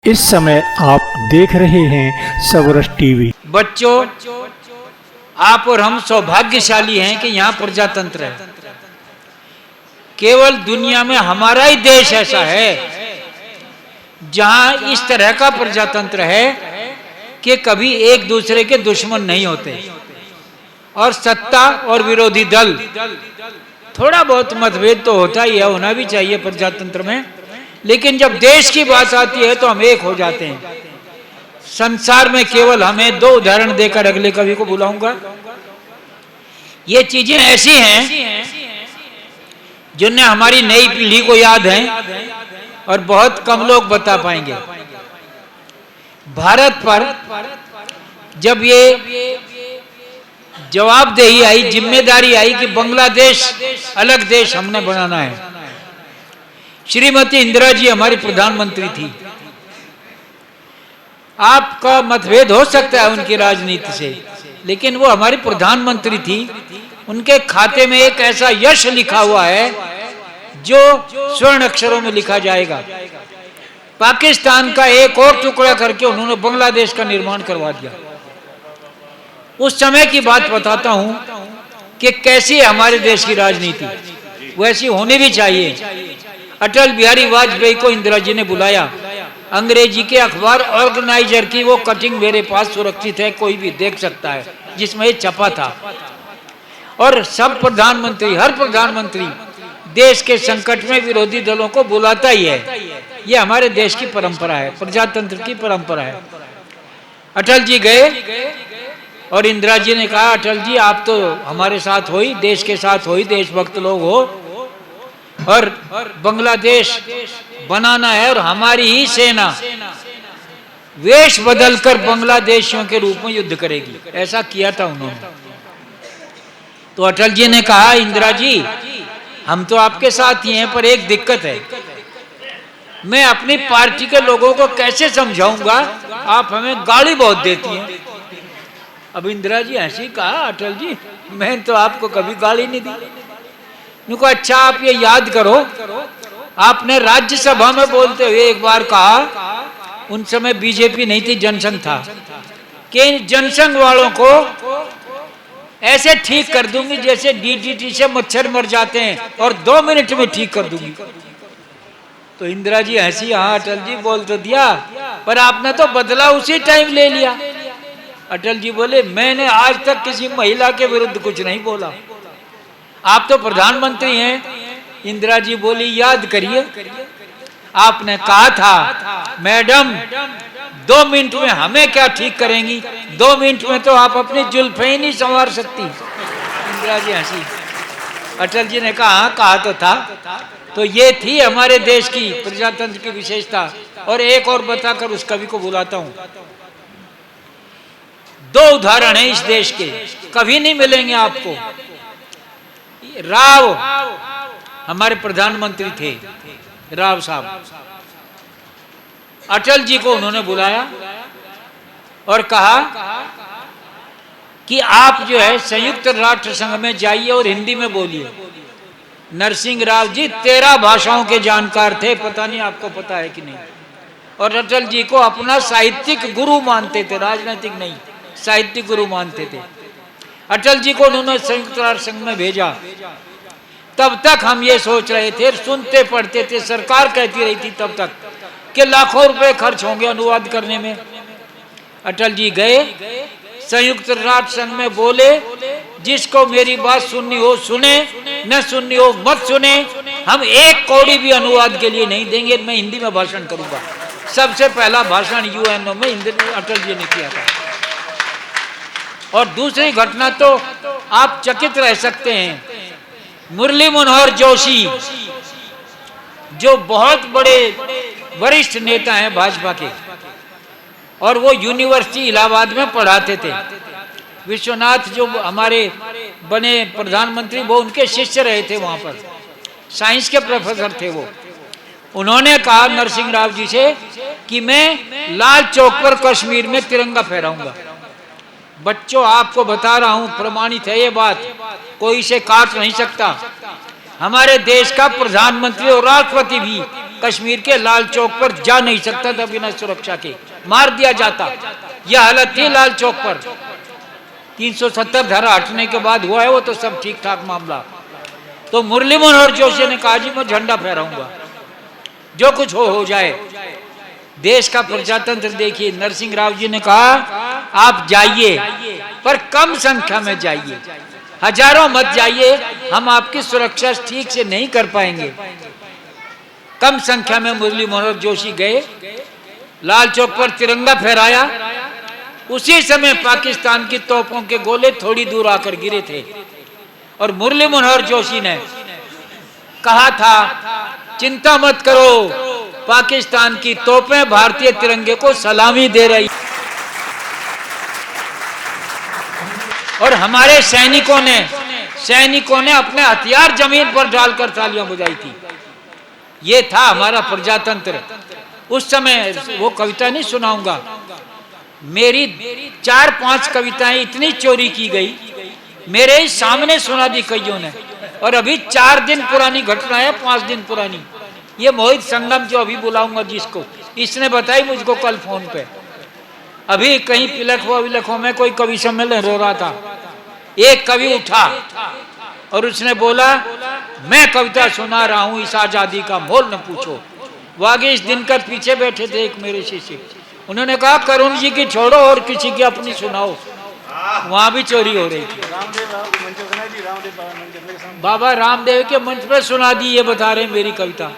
इस समय आप देख रहे हैं सवरस टीवी। बच्चों, आप और हम सौभाग्यशाली हैं कि यहाँ प्रजातंत्र है। केवल दुनिया में हमारा ही देश ऐसा है जहाँ इस तरह का प्रजातंत्र है कि कभी एक दूसरे के दुश्मन नहीं होते और सत्ता और विरोधी दल, थोड़ा बहुत मतभेद तो होता ही है, होना भी चाहिए प्रजातंत्र में, लेकिन जब देश की बात आती है तो हम एक हो जाते हैं। संसार में केवल हमें दो उदाहरण देकर अगले कवि को बुलाऊंगा। ये चीजें ऐसी हैं जिन्हें हमारी नई पीढ़ी को याद है और बहुत कम लोग बता पाएंगे। भारत पर जब ये जवाबदेही आई, जिम्मेदारी आई कि बांग्लादेश अलग देश हमने बनाना है, श्रीमती इंदिरा जी हमारी प्रधानमंत्री थी। आपका मतभेद हो सकता है उनकी राजनीति से, लेकिन वो हमारी प्रधानमंत्री थी। उनके खाते में एक ऐसा यश लिखा हुआ है जो स्वर्ण अक्षरों में लिखा जाएगा। पाकिस्तान का एक और टुकड़ा करके उन्होंने बांग्लादेश का निर्माण करवा दिया। उस समय की बात बताता हूं कि कैसी है हमारे देश की राजनीति, वैसी होनी भी चाहिए। अटल बिहारी वाजपेयी को इंदिरा जी ने बुलाया। अंग्रेजी के अखबार ऑर्गेनाइजर की वो कटिंग मेरे पास सुरक्षित है, कोई भी देख सकता है, जिसमें ये छपा था। और सब प्रधानमंत्री, हर प्रधानमंत्री देश के संकट में विरोधी दलों को बुलाता ही है। ये हमारे देश की परंपरा है, प्रजातंत्र की परंपरा है। अटल जी गए और इंदिरा जी ने कहा, अटल जी आप तो हमारे साथ हो ही, देश के साथ हो ही, देशभक्त लोग हो, और बांग्लादेश बनाना है और हमारी ही सेना वेश बदलकर बांग्लादेशियों के रूप में युद्ध करेगी। ऐसा किया था उन्होंने। तो अटल जी ने कहा, इंदिरा जी हम तो आपके साथ ही हैं, पर एक दिक्कत है, मैं अपनी पार्टी के लोगों को कैसे समझाऊंगा, आप हमें गाली बहुत देती हैं। अब इंदिरा जी ऐसे ही कहा, अटल जी मैं तो आपको कभी गाली नहीं दी। उनको अच्छा आप ये याद करो, आपने राज्यसभा में बोलते हुए एक बार कहा, उन समय बीजेपी नहीं थी, जनसंघ था, कि जनसंघ वालों को ऐसे ठीक कर दूंगी जैसे डीडीटी से मच्छर मर जाते हैं, और 2 मिनट में ठीक कर दूंगी। तो इंदिरा जी हंसी, हाँ अटल जी बोल तो दिया, पर आपने तो बदला उसी टाइम ले लिया। अटल जी बोले, मैंने आज तक किसी महिला के विरुद्ध कुछ नहीं बोला, आप तो प्रधानमंत्री हैं। इंदिरा जी बोली, याद करिए आपने कहा था मैडम 2 मिनट में हमें क्या ठीक करेंगी, 2 मिनट में तो आप अपनी जुल्फें ही नहीं संवार सकती। इंदिरा जी हंसी। अटल जी ने कहा, हाँ कहा तो था। तो ये थी हमारे देश की प्रजातंत्र की विशेषता। और एक और बताकर उस कवि को बुलाता हूं। 2 उदाहरण हैं इस देश के, कभी नहीं मिलेंगे आपको। राव हमारे प्रधानमंत्री थे, राव साहब। अटल जी को उन्होंने बुलाया और कहा कि आप जो है संयुक्त राष्ट्र संघ में जाइए और हिंदी में बोलिए। नरसिंह राव जी 13 भाषाओं के जानकार थे, पता नहीं आपको पता है कि नहीं। और अटल जी को अपना साहित्यिक गुरु मानते थे, राजनीतिक नहीं, साहित्यिक गुरु मानते थे। अटल जी को उन्होंने संयुक्त राष्ट्र संघ में भेजा। तब तक हम ये सोच रहे थे, सुनते पढ़ते थे, सरकार कहती रही थी तब तक कि लाखों रुपए खर्च होंगे अनुवाद करने में। अटल जी गए, संयुक्त राष्ट्र संघ में बोले, जिसको मेरी बात सुननी हो सुने, न सुननी हो मत सुने, हम 1 कौड़ी भी अनुवाद के लिए नहीं देंगे, मैं हिंदी में भाषण करूंगा। सबसे पहला भाषण यूएनओ में अटल जी ने किया था। और दूसरी घटना तो आप चकित रह सकते हैं, मुरली मनोहर जोशी जो बहुत बड़े वरिष्ठ नेता हैं भाजपा के, और वो यूनिवर्सिटी इलाहाबाद में पढ़ाते थे। विश्वनाथ जो हमारे बने प्रधानमंत्री, वो उनके शिष्य रहे थे, वहां पर साइंस के प्रोफेसर थे वो। उन्होंने कहा नरसिंह राव जी से कि मैं लाल चौक पर कश्मीर में तिरंगा फहराऊंगा। बच्चों आपको बता रहा हूं, प्रमाणित है ये बात, कोई इसे काट नहीं सकता। हमारे देश का प्रधानमंत्री और राष्ट्रपति भी कश्मीर के लाल चौक पर जा नहीं सकता था बिना सुरक्षा के, मार दिया जाता। यह हालत थी लाल चौक पर। 370 धारा हटने के बाद हुआ है वो तो सब ठीक ठाक मामला। तो मुरली मनोहर जोशी ने कहा जी मैं झंडा फहराऊंगा, जो कुछ हो जाए। देश का प्रजातंत्र देखिए, नरसिंह राव जी ने कहा आप जाइए पर कम संख्या में जाइए, हजारों मत जाइए, हम आपकी सुरक्षा ठीक से नहीं कर पाएंगे। कम संख्या में मुरली मनोहर जोशी गए, लाल चौक पर तिरंगा फहराया। उसी समय पाकिस्तान की तोपों के गोले थोड़ी दूर आकर गिरे थे और मुरली मनोहर जोशी ने कहा था चिंता मत करो, पाकिस्तान की तोपें भारतीय तिरंगे को सलामी दे रही। और हमारे सैनिकों ने अपने हथियार जमीन पर डालकर तालियां बजाई थी। ये था हमारा प्रजातंत्र। उस समय वो कविता नहीं सुनाऊंगा, मेरी 4-5 कविताएं इतनी चोरी की गई, मेरे ही सामने सुना दी कईयों ने। और अभी 4 दिन पुरानी घटना है, 5 दिन पुरानी। ये मोहित संगम जो अभी बुलाऊंगा जिसको, इसने बताई मुझको कल फोन पे। अभी कहीं पिलखों में कोई कवि सम्मेलन हो रहा था, एक कवि उठा और उसने बोला मैं कविता सुना रहा हूं, इस आजादी का मोल न पूछो। वागीश दिनकर पीछे बैठे थे एक मेरे शिष्य, उन्होंने कहा करुण जी की छोड़ो और किसी की अपनी सुनाओ। वहां भी चोरी हो रही थी। बाबा रामदेव के मंच पर सुना दी, ये बता रहे मेरी कविता।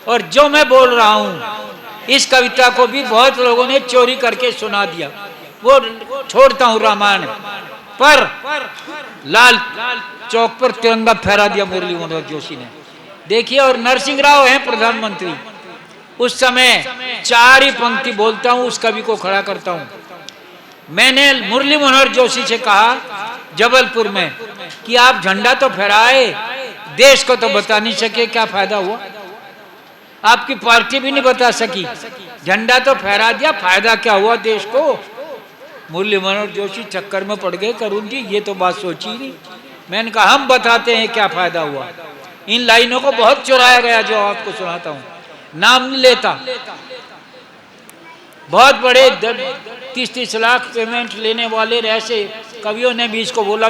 और जो मैं बोल रहा हूं इस कविता को भी बहुत लोगों ने चोरी करके सुना दिया। वो छोड़ता हूं रामायण पर लाल चौक पर तिरंगा फहरा दिया मुरली मनोहर जोशी ने। देखिए, और नरसिंह राव हैं प्रधानमंत्री। उस समय 4 ही पंक्ति बोलता हूं, उस कवि को खड़ा करता हूं। मैंने मुरली मनोहर जोशी से कहा जबलपुर में कि आप झंडा तो फहराए, देश को तो बता नहीं सके, क्या फायदा हुआ? आपकी पार्टी भी नहीं बता सकी, झंडा तो फहरा दिया, फायदा क्या हुआ देश को? मुरली मनोहर जोशी चक्कर में पड़ गए, करुण जी ये तो बात सोची नहीं। मैंने कहा हम बताते हैं क्या फायदा हुआ। इन लाइनों को बहुत चुराया गया जो आपको सुनाता हूं, नाम नहीं लेता। बहुत बड़े 30-30 लाख पेमेंट लेने वाले ऐसे कवियों ने भी इसको बोला।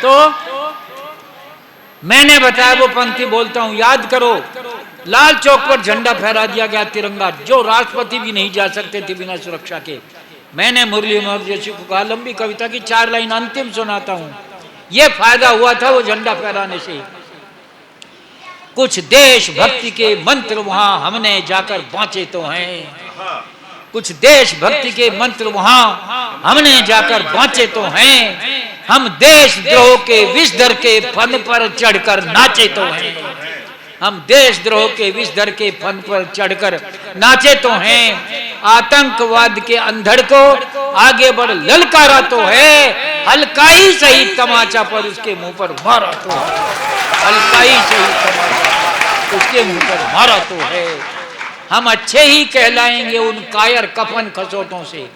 तो मैंने बताया वो पंक्ति बोलता हूं, याद करो। लाल चौक पर झंडा फहरा दिया गया तिरंगा, जो राष्ट्रपति भी नहीं जा सकते थे बिना सुरक्षा के। मैंने मुरली मनोहर जोशी को कहा लंबी कविता की 4 लाइन अंतिम सुनाता हूं, ये फायदा हुआ था वो झंडा फहराने से। कुछ देशभक्ति के मंत्र वहां हमने जाकर बांचे तो हैं, कुछ देशभक्ति के मंत्र वहां हमने जाकर बांचे तो हैं। हम देशद्रोह के विषधर के फन पर चढ़कर नाचे तो हैं, हम देशद्रोह के विषधर के फन पर चढ़कर नाचे तो हैं। आतंकवाद के अंधड़ को आगे बढ़ ललकारा तो है, हल्का ही सही तमाचा पर उसके मुंह पर मारा तो है, हल्का ही सही तमाचा उसके मुंह पर मारा तो है। हम अच्छे ही कहलाएंगे उन कायर कफन खसोटों से,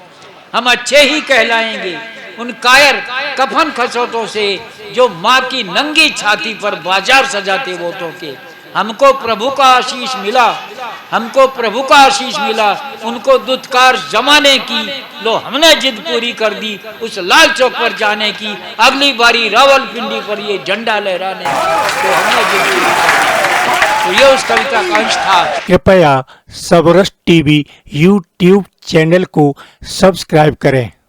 हम अच्छे ही कहलाएंगे उन कायर कफन खसोटों से जो माँ की नंगी छाती पर बाजार सजाते वोटों के। हमको प्रभु का आशीष मिला, हमको प्रभु का आशीष मिला, उनको दुत्कार जमाने की लो हमने जिद पूरी कर दी, उस लाल चौक पर जाने की। अगली बारी रावलपिंडी पर ये झंडा लहराने तो हमने जिद पूरी कर दी। तो ये उस कविता का अंश था। कृपया सबरस टीवी यूट्यूब चैनल को सब्सक्राइब करें।